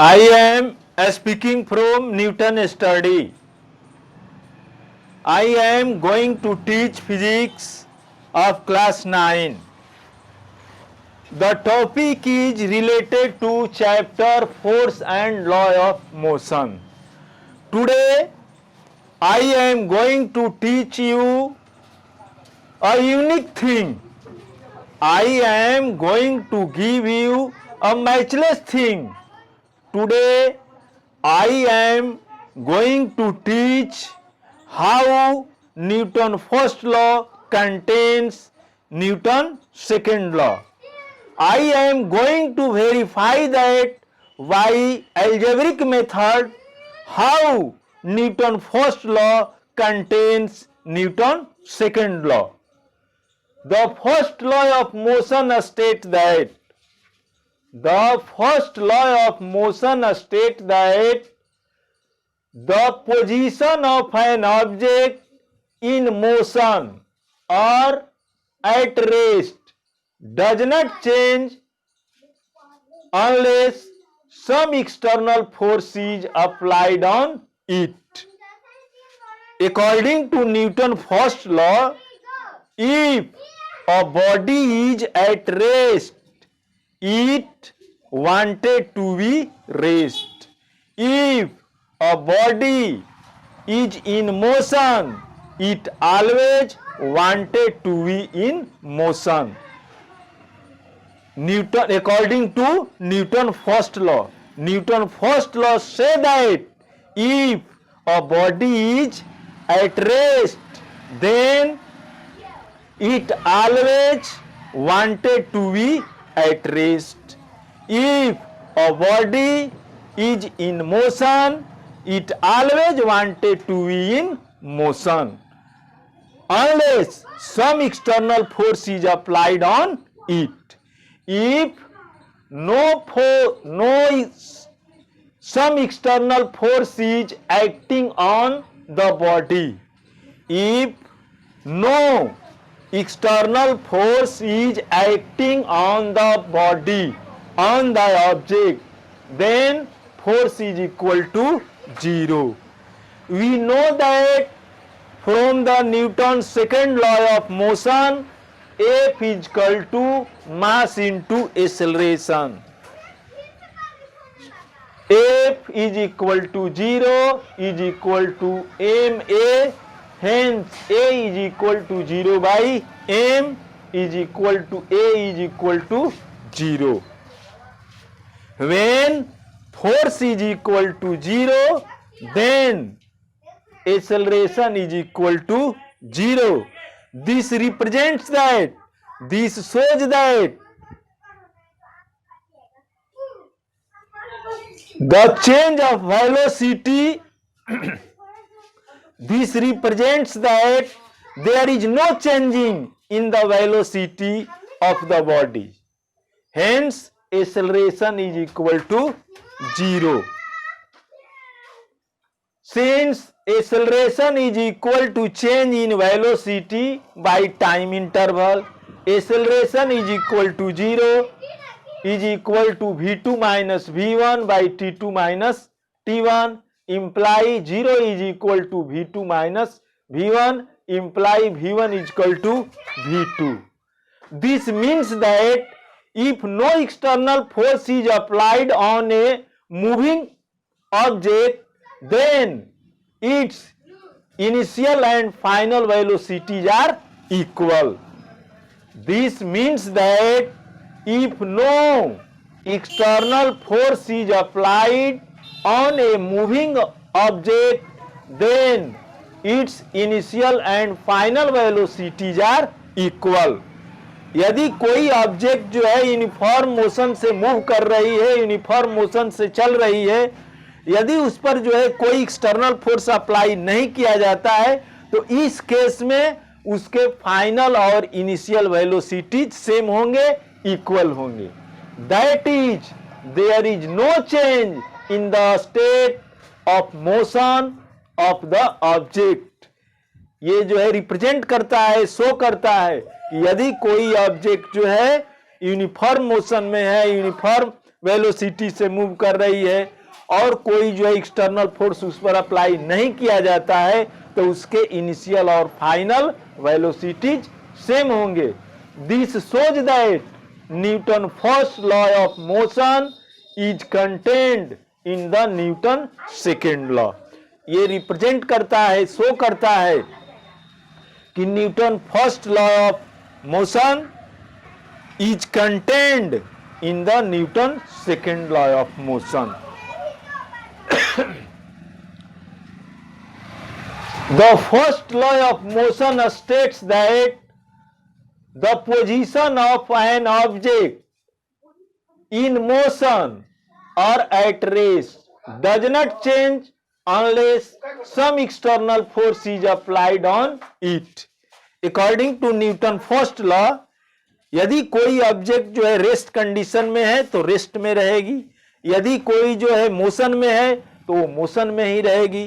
I am speaking from Newton study. I am going to teach physics of class 9. The topic is related to chapter force and law of motion. Today I am going to teach you a unique thing. I am going to give you a matchless thing. Today I am going to teach how Newton first law contains Newton second law. I am going to verify that by algebraic method how Newton first law contains Newton second law. The first law of motion states that the position of an object in motion or at rest does not change unless some external force is applied on it. According to Newton's first law, if a body is at rest, it wanted to be rest. If a body is in motion, it always wanted to be in motion. According to Newton's first law, Newton's first law says that if a body is at rest, then it always wanted to be at rest. If a body is in motion, it always wanted to be in motion unless some external force is applied on it. If some external force is acting on the body, if no external force is acting on the body, on the object, then force is equal to 0. We know that from the Newton's second law of motion, F is equal to mass into acceleration. F is equal to 0 is equal to ma. Hence, A is equal to 0 by M is equal to A is equal to 0. When force is equal to 0, then acceleration is equal to 0. This represents that, this shows that the change of velocity this represents that there is no changing in the velocity of the body. Hence, acceleration is equal to 0. Since acceleration is equal to change in velocity by time interval, acceleration is equal to 0 is equal to v2 minus v1 by t2 minus t1, imply 0 is equal to v2 minus v1, imply v1 is equal to v2. This means that if no external force is applied on a moving object, then its initial and final velocities are equal. This means that if no external force is applied on a moving object, then its initial and final velocities are equal. यदि कोई object जो है uniform motion से move कर रही है, uniform motion से चल रही है, यदि उस पर जो है कोई एक्सटर्नल फोर्स अप्लाई नहीं किया जाता है, तो इस केस में उसके फाइनल और इनिशियल वेलोसिटीज सेम होंगे, इक्वल होंगे. That is there is no change in the state of motion of the object. ये जो है रिप्रेजेंट करता है, शो करता है कि यदि कोई ऑब्जेक्ट जो है यूनिफॉर्म मोशन में है, यूनिफॉर्म वेलोसिटी से मूव कर रही है और कोई जो है एक्सटर्नल फोर्स उस पर अप्लाई नहीं किया जाता है तो उसके इनिशियल और फाइनल वेलोसिटीज सेम होंगे। This shows that Newton first law of motion is contained in the Newton second law. ये रिप्रेजेंट करता है, शो करता है कि Newton first law of motion is contained in the Newton second law of motion. The first law of motion states that the position of an object in motion or at rest does not change unless some external force is applied on it. According to Newton first law, यदि कोई object जो है rest condition में है तो rest में रहेगी, यदि कोई जो है मोशन में है तो वो मोशन में ही रहेगी।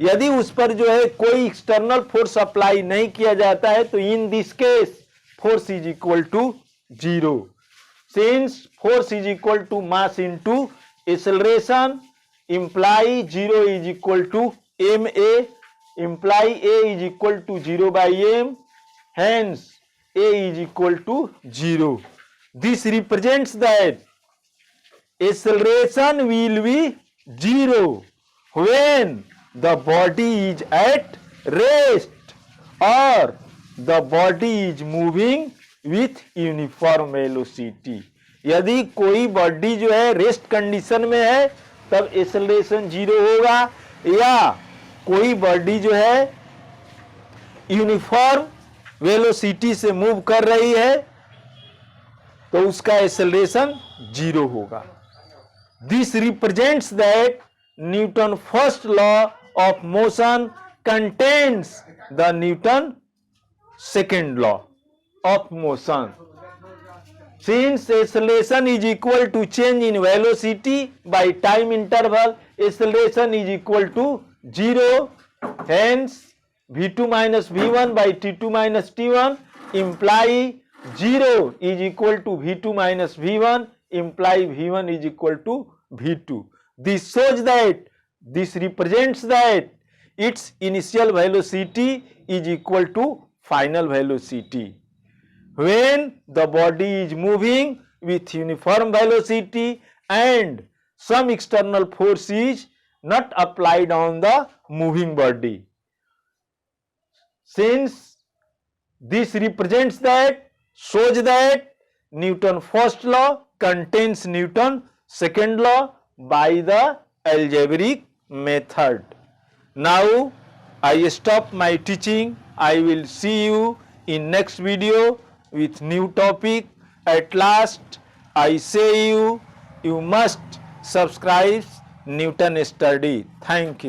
यदि उस पर जो है कोई एक्सटर्नल फोर्स अप्लाई नहीं किया जाता है तो in this case force is equal to zero. Since force is equal to mass into acceleration imply zero is equal to M A, imply A is equal to zero by M, hence A is equal to 0. This represents that acceleration will be 0 when the body is at rest or the body is moving with uniform velocity. यदि कोई body जो है rest condition में है तब acceleration 0 होगा, या कोई बॉडी जो है यूनिफॉर्म वेलोसिटी से मूव कर रही है तो उसका एक्सेलरेशन 0 होगा। This represents that Newton first law of motion contains the Newton second law of motion. Since acceleration is equal to change in velocity by time interval, acceleration is equal to 0, hence v2 minus v1 by t2 minus t1 imply 0 is equal to v2 minus v1 imply v1 is equal to v2. This shows that, this represents that its initial velocity is equal to final velocity. When the body is moving with uniform velocity and some external force is not applied on the moving body. Since this represents that, shows that Newton first law contains Newton second law by the algebraic method. Now I stop my teaching. I will see you in next video with new topic. At last I say you must subscribe Newton Study. Thank you.